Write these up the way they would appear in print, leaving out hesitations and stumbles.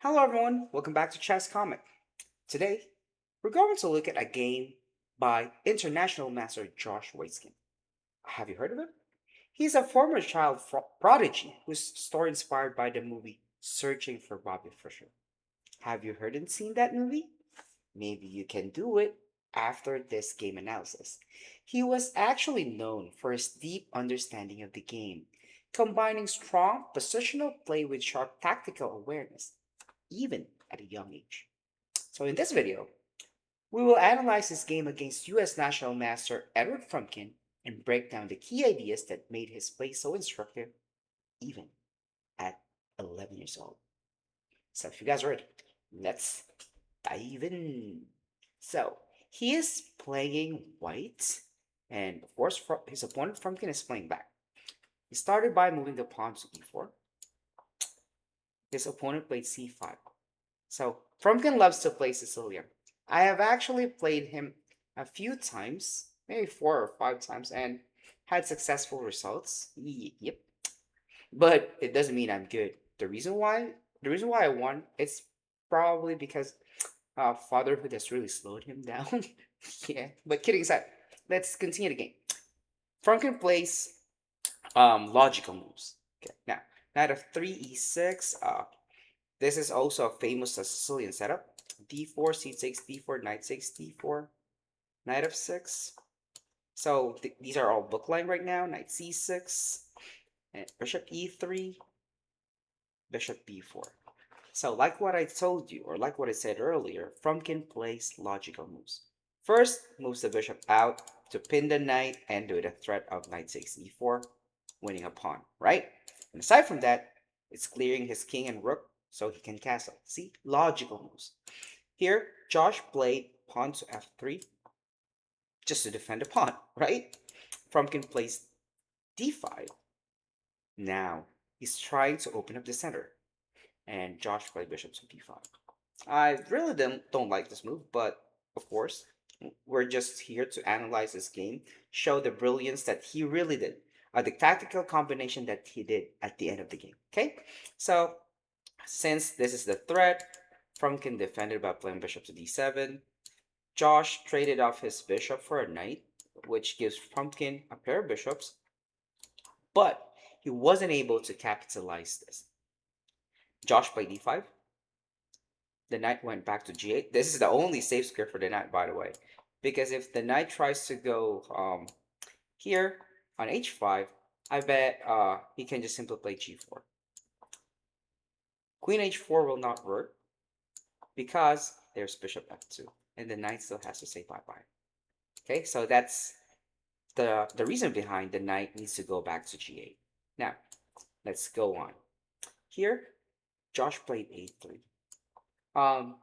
Hello everyone, welcome back to Chess Comic. Today, we're going to look at a game by international master Josh Waitzkin. Have you heard of him? He's a former child prodigy whose story inspired by the movie Searching for Bobby Fischer. Have you heard and seen that movie? Maybe you can do it after this game analysis. He was actually known for his deep understanding of the game, combining strong positional play with sharp tactical awareness even at a young age. So in this video, we will analyze this game against US national master Edward Frumkin and break down the key ideas that made his play so instructive even at 11 years old. So if you guys are ready, let's dive in. So he is playing white, and of course his opponent Frumkin is playing back. He started by moving the pawn to e4. His opponent played c5. So Frumkin loves to play Sicilian. I have actually played him a few times, maybe 4 or 5 times, and had successful results. Yep. But it doesn't mean I'm good. The reason why I won, it's probably because fatherhood has really slowed him down. Yeah. But kidding aside, let's continue the game. Frumkin plays logical moves. Okay. Now, knight of 3 e6. This is also a famous Sicilian setup. d4, c6, d4, knight 6, d4, knight f6. So these are all bookline right now. Knight c6, and bishop e3, bishop b4. So like what I told you, or like what I said earlier, Frumkin plays logical moves. First, moves the bishop out to pin the knight and do the threat of knight 6, e4, winning a pawn, right? And aside from that, it's clearing his king and rook so he can castle. See, logical moves. Here, Josh played pawn to f3 just to defend a pawn, right? Frumkin plays d5. Now, he's trying to open up the center. And Josh played bishop to b5. I really don't like this move, but of course, we're just here to analyze this game, show the brilliance that he really did, the tactical combination that he did at the end of the game. Okay, so since this is the threat, Frumkin defended by playing bishop to d7. Josh traded off his bishop for a knight, which gives Frumkin a pair of bishops, but he wasn't able to capitalize this. Josh played d5. The knight went back to g8. This is the only safe square for the knight, by the way, because if the knight tries to go here on h5, I bet he can just simply play g4. Queen h4 will not work because there's bishop f2, and the knight still has to say bye-bye. Okay, so that's the reason behind the knight needs to go back to g8. Now, let's go on. Here, Josh played a3. Um,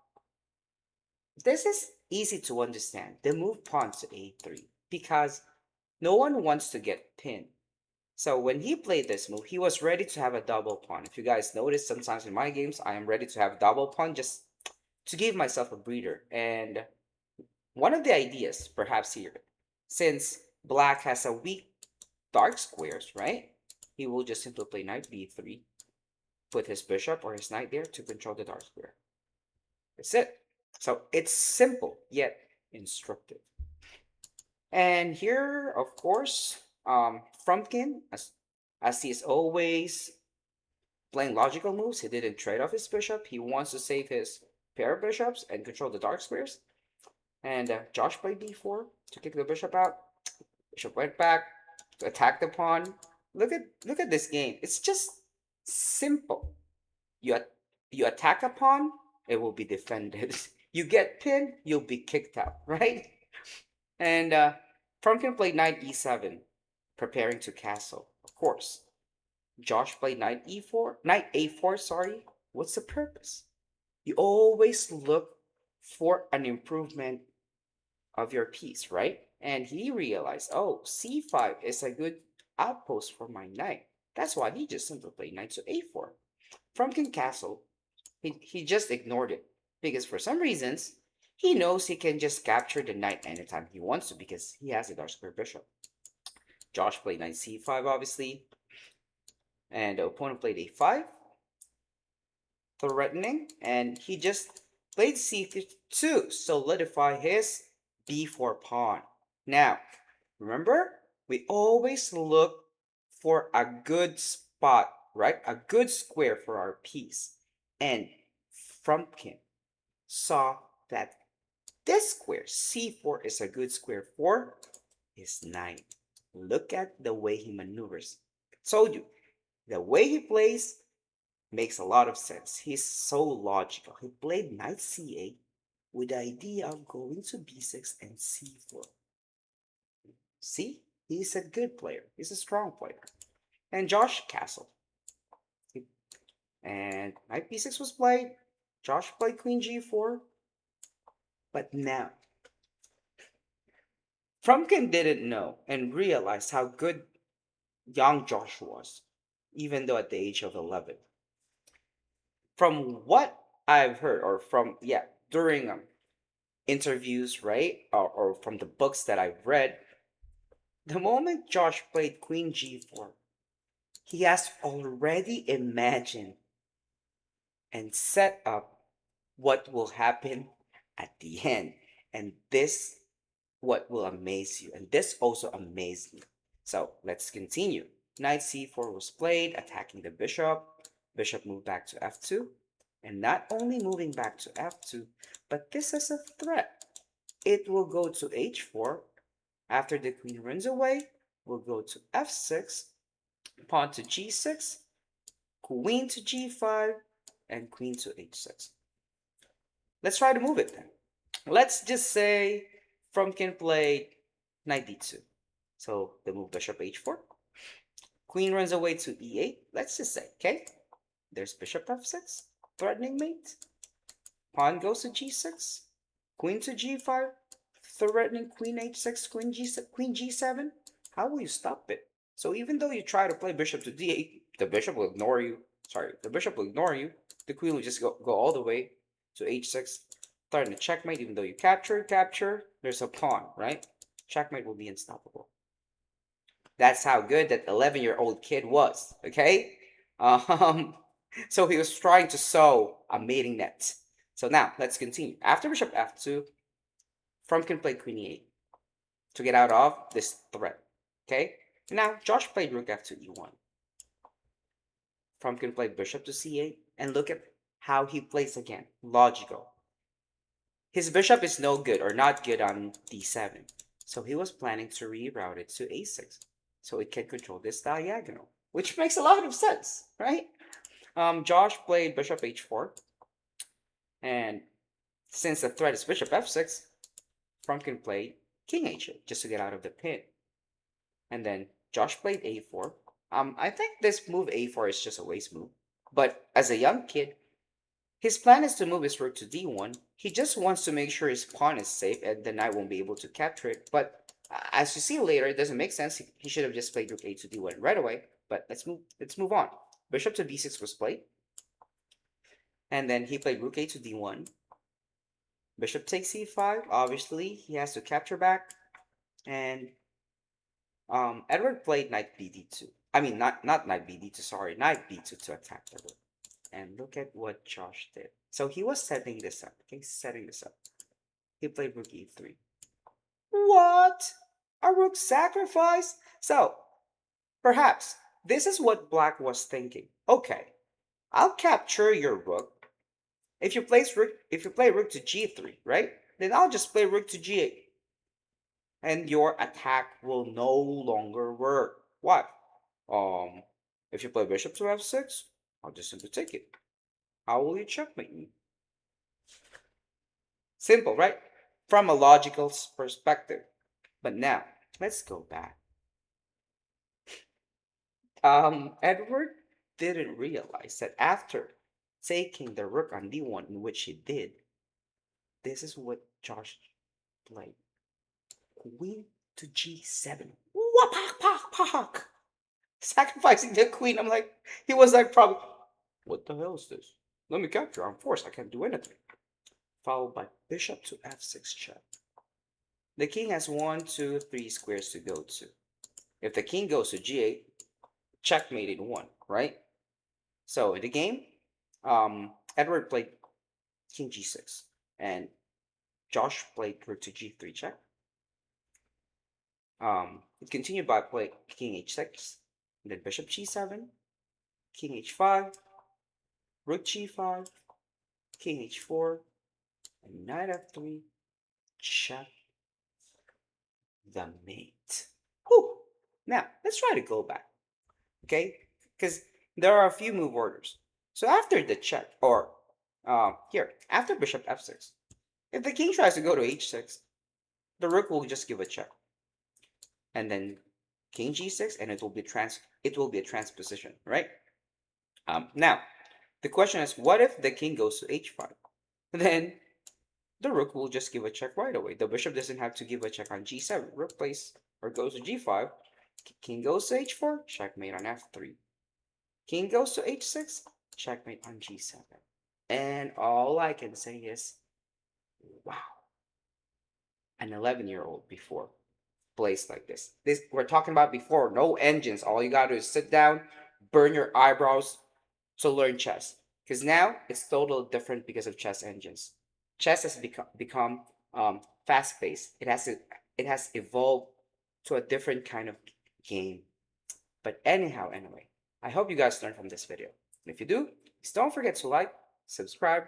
this is easy to understand. The move pawn to a3 because no one wants to get pinned. So when he played this move, he was ready to have a double pawn. If you guys notice, sometimes in my games, I am ready to have double pawn just to give myself a breather. And one of the ideas, perhaps here, since black has a weak dark squares, right? He will just simply play knight b3, put his bishop or his knight there to control the dark square. That's it. So it's simple yet instructive. And here, of course, Frumkin, as he is always playing logical moves, he didn't trade off his bishop. He wants to save his pair of bishops and control the dark squares. And Josh played b4 to kick the bishop out. Bishop went back to attack the pawn. Look at this game. It's just simple. You you attack a pawn, it will be defended. You get pinned, you'll be kicked out, right? And Frumkin played knight e7, preparing to castle. Of course, Josh played knight a4. Sorry, what's the purpose? You always look for an improvement of your piece, right? And he realized, oh, c5 is a good outpost for my knight. That's why he just simply played knight to a4. Frumkin castle, he just ignored it because for some reasons he knows he can just capture the knight anytime he wants to because he has a dark square bishop. Josh played knight c5 obviously, and the opponent played a5. threatening, and he just played c2, solidify his b4 pawn. Now, remember, we always look for a good spot, right? A good square for our piece. And Frumkin saw that this square, c4, is a good square for his knight. Look at the way he maneuvers. I told you, the way he plays makes a lot of sense. He's so logical. He played knight c8 with the idea of going to b6 and c4. See, he's a good player. He's a strong player. And Josh castled. And knight b6 was played. Josh played queen g4. But now, Frumkin didn't know and realized how good young Josh was, even though at the age of 11. From what I've heard, or from, yeah, during interviews, right? Or from the books that I've read, the moment Josh played Queen G4, he has already imagined and set up what will happen at the end. And this what will amaze you. And this also amazed me. So let's continue. Knight c4 was played, attacking the bishop. Bishop moved back to f2. And not only moving back to f2, but this is a threat. It will go to h4. After the queen runs away, we'll go to f6, pawn to g6, queen to g5, and queen to h6. Let's try to move it then. Let's just say Frumkin played knight d2. So the move bishop h4. Queen runs away to e8. Let's just say, okay? There's bishop f6, threatening mate. Pawn goes to g6. Queen to g5, threatening queen h6, queen g7. How will you stop it? So even though you try to play bishop to d8, the bishop will ignore you. Sorry, the bishop will ignore you. The queen will just go all the way to h6, threaten a checkmate. Even though you capture, there's a pawn, right? Checkmate will be unstoppable. That's how good that 11-year-old kid was, okay? So he was trying to sow a mating net. So now, let's continue. After bishop f2, Frumkin played queen e8 to get out of this threat, okay? Now, Josh played rook f2 e1. Frumkin played bishop to c8, and look at how he plays again. Logical. His bishop is no good or not good on d7, so he was planning to reroute it to a6, so it can control this diagonal, which makes a lot of sense, right? Josh played bishop h4, and since the threat is bishop f6, Frumkin played king h8 just to get out of the pin. And then Josh played a4. I think this move a4 is just a waste move. But as a young kid, his plan is to move his rook to d1. He just wants to make sure his pawn is safe and the knight won't be able to capture it. But as you see later, it doesn't make sense. He should have just played rook a to d1 right away. But let's move on. Bishop to b6 was played. And then he played rook a to d1. Bishop takes c5. Obviously, he has to capture back. And Edward played knight bd2. I mean, not knight bd2, sorry, knight b2 to attack the rook. And look at what Josh did. So he was setting this up, okay, setting this up. He played rook e3. What? A rook sacrifice? So, perhaps, this is what Black was thinking. Okay, I'll capture your rook. If you play rook to g3, right? Then I'll just play rook to g8. And your attack will no longer work. Why? If you play bishop to f6, I'll just simply take it. How will you checkmate me? Simple, right? From a logical perspective. But now, let's go back. Edward didn't realize that after taking the rook on d1, in which he did, this is what Josh played. Queen to g7. Wapak. Sacrificing the queen. I'm like, he was like, probably, what the hell is this? Let me capture. I'm forced. I can't do anything. Followed by bishop to f6 check. The king has 1, 2, 3 squares to go to. If the king goes to g8, checkmate in 1, right? So in the game, Edward played king g6, and Josh played rook to g3 check. It continued by playing king h6, and then bishop g7, king h5, rook g5, king h4, and knight f3, check the mate. Whew. Now, let's try to go back, okay? Because there are a few move orders. So after the check, or here, after bishop f6, if the king tries to go to h6, the rook will just give a check. And then king g6, and it will be a transposition, right? Now, the question is, what if the king goes to h5? Then the rook will just give a check right away. The bishop doesn't have to give a check on g7. Rook plays or goes to g5. King goes to h4, checkmate on f3. King goes to h6, checkmate on g7. And all I can say is, wow, an 11-year-old before plays like this. This we're talking about before, no engines. All you gotta do is sit down, burn your eyebrows to learn chess. Because now it's totally different because of chess engines. Chess has become fast paced. It has evolved to a different kind of game. But anyway, I hope you guys learned from this video. And if you do, please don't forget to like, subscribe,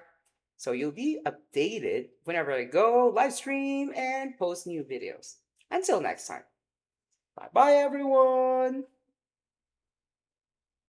so you'll be updated whenever I go live stream and post new videos. Until next time, bye bye everyone!